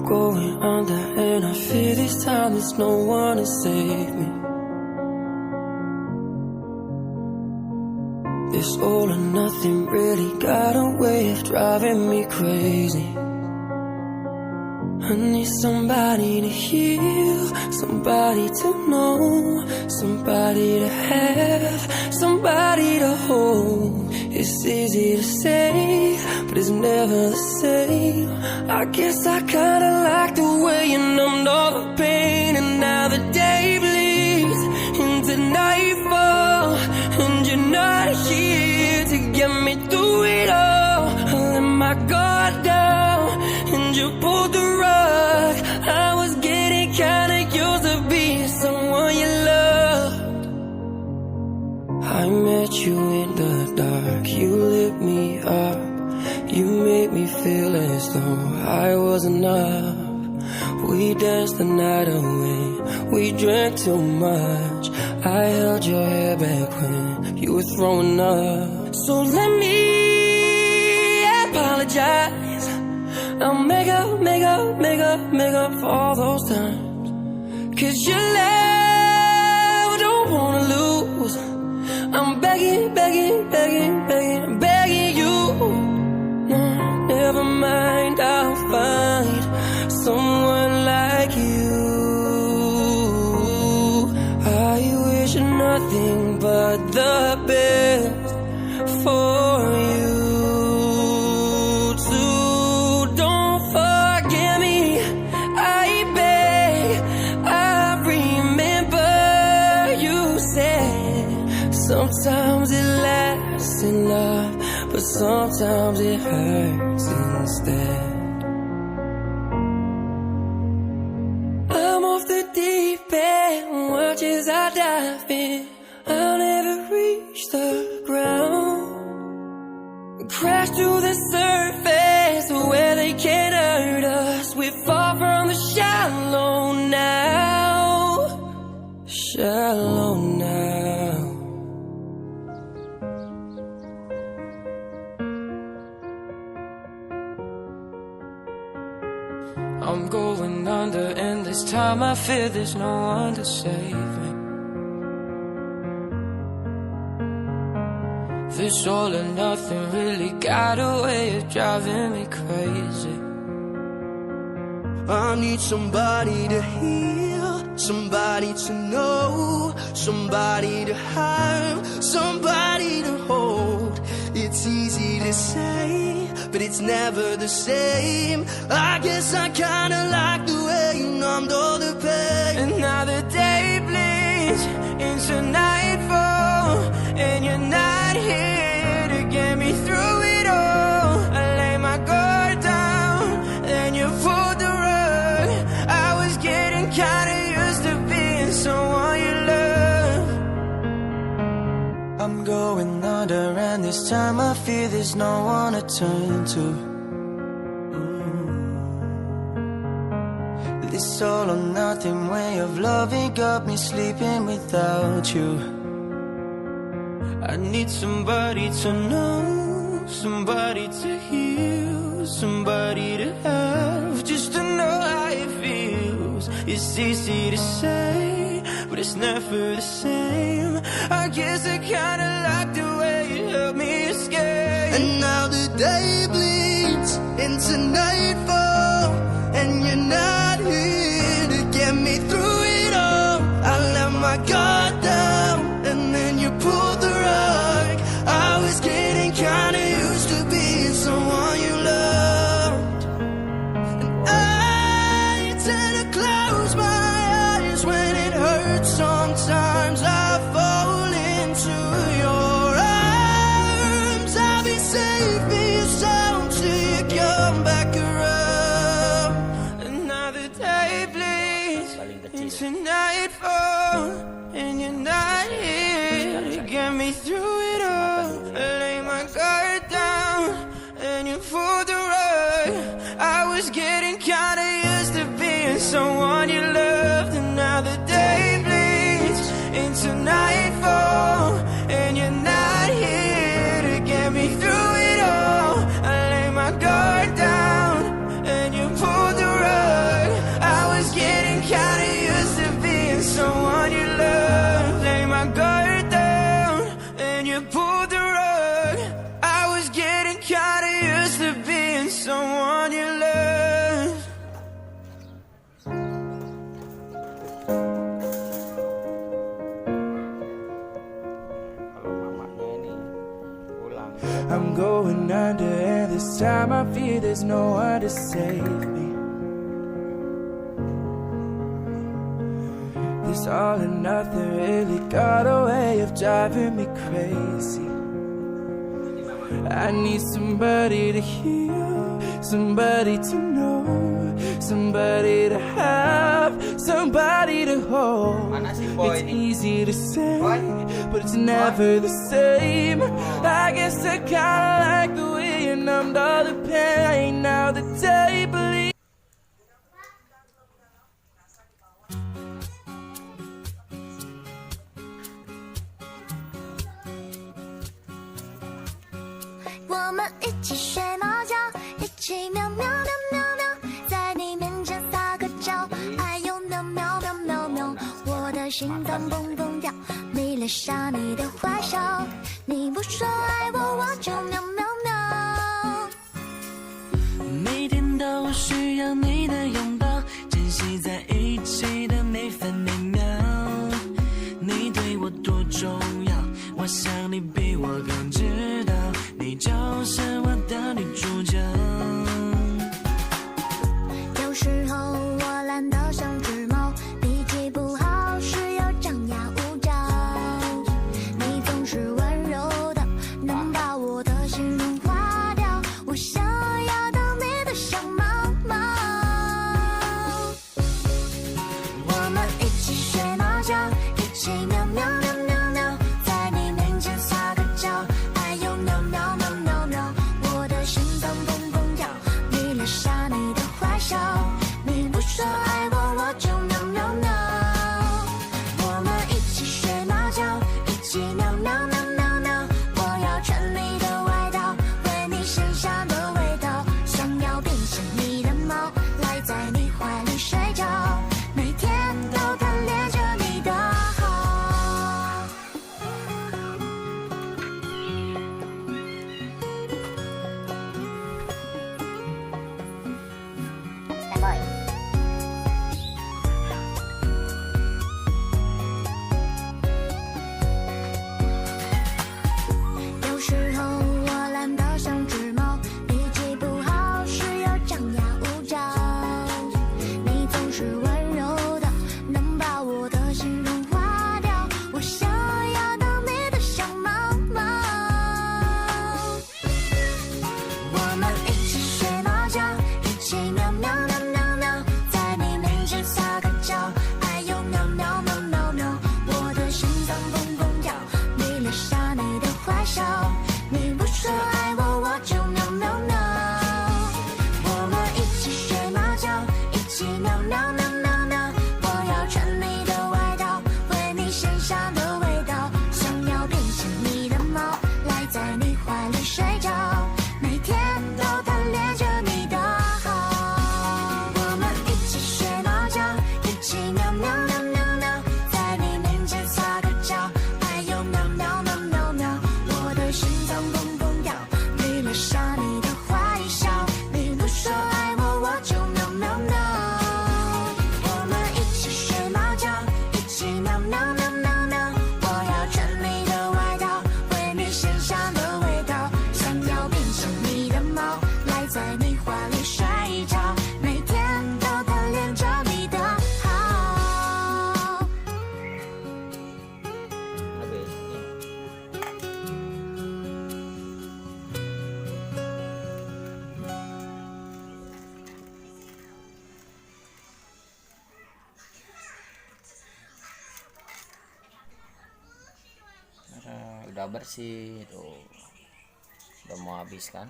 going under and I fear this time there's no one to save me. This all or nothing really got a way of driving me crazy. I need somebody to heal, somebody to know, somebody to have, somebody to hold. It's easy to say, but it's never the same. I guess I kinda like the way you numbed all the pain. And now the day bleeds into nightfall, and you're not here to get me through it all. I let my guard down, and you pulled the rug. I was getting kinda used to being someone you loved. I met you in the dark, you lit me up. You made me feel as though I was enough. We danced the night away, we drank too much. I held your hair back when you were throwing up. So let me apologize. I'll make up for all those times. 'Cause your love, I don't wanna lose. I'm begging you. No, never mind, I'll find someone like you. I wish nothing but the best for you. Sometimes it lasts in love, but sometimes it hurts instead. I'm off the deep end, watch as I dive in. I'll never reach the ground. Crash through the surface where they can't hurt us. We're far from the shallow now. Shallow now. I'm going under and this time I fear there's no one to save me. This all or nothing really got a way of driving me crazy. I need somebody to heal, somebody to know, somebody to have, somebody to hold. It's easy to say, but it's never the same. I guess I kinda like the way you numbed all the pain. And now the day bleeds into nightfall, and you're not here to get me through it all. I lay my guard down, then you pulled the rug. I was getting kinda used to being someone you love. I'm going under and this time I fear there's no one to turn to. This all or nothing way of loving got me sleeping without you. I need somebody to know, somebody to heal, somebody to have, just to know how it feels. It's easy to say, but it's never the same. I guess I kinda like the way you help me escape. And now the day bleeds into nightfall, and you're not here to get me through it all. I let my guard down, and then you pulled the rug. I was getting kinda used to being someone you loved. And I tend to close my eyes when it hurts. Sometimes I fall into your arms. I'll be safe in your sound till you come back around. And now the day bleeds into nightfall, and you're not here to get me through it all. I lay my guard down, and you pulled the rug. I was getting kinda used to being someone you loved. And now the day bleeds into nightfall, and you're not here to get me through it all. I lay my guard down, and you pulled the rug. going under, and this time I fear there's no one to save me. This all or nothing really got a way of driving me crazy. I need somebody to hear, somebody to know, somebody to have, somebody to hold. It's easy to say, but it's never the same. I guess I kinda like the way you numbed all the pain. Now the day bleeds. 我们一起睡猫觉，一起喵喵喵喵喵，在你面前撒个娇，还有喵喵喵喵喵，我的心脏蹦蹦跳，迷恋上你的坏笑，你不说爱我，我就喵喵喵。每天都需要你的拥抱，珍惜在一起的每分每秒。你对我多重要，我想你比我更知道，你就是我的女主角。有时候我懒得像只猫，脾气不好时又张牙舞爪，你总是温柔的，能把我的心融化掉，我想要当你的小猫猫。我们一起睡猫觉，一起喵喵喵喵喵，在你面前撒个娇，还有喵喵喵喵喵，我的心脏蹦蹦跳，迷恋上你的坏笑，你不说爱我，我就喵喵喵。我们一起睡猫觉，一起喵喵喵喵喵，我要穿你的外套，闻你身上的味道，想要变成你的猫，赖在你怀里睡觉，每天都贪恋着你的好。有时候我懒得像只猫，脾气不好时又张牙舞爪，你总是温柔的，能把我的心融化掉，我想要当你的小猫猫。我们一起睡猫觉，一起喵喵喵喵喵，在你面前撒个娇，还有喵喵喵喵喵，我的心脏蹦蹦跳，迷恋上你的坏笑，你不说爱我，我就喵喵喵。我们一起睡猫觉，一起喵喵喵喵喵，我要穿你的外套，闻你身上的味道，想要变成你的猫，赖在你怀里睡觉，每天都贪恋着你的好。我们一起睡猫觉，一起喵喵喵喵喵，在你面前撒个娇，还有喵喵喵喵喵，我的心脏蹦蹦跳，迷恋上你的坏笑，你不说爱我，我就喵喵喵。我们一起睡猫觉，一起喵喵喵喵喵，我要穿你的外套，闻你身上的味道，想要变成你的猫，赖在你怀里睡觉，每天都贪恋着你的好。Udah bersih tuh, udah mau habis kan.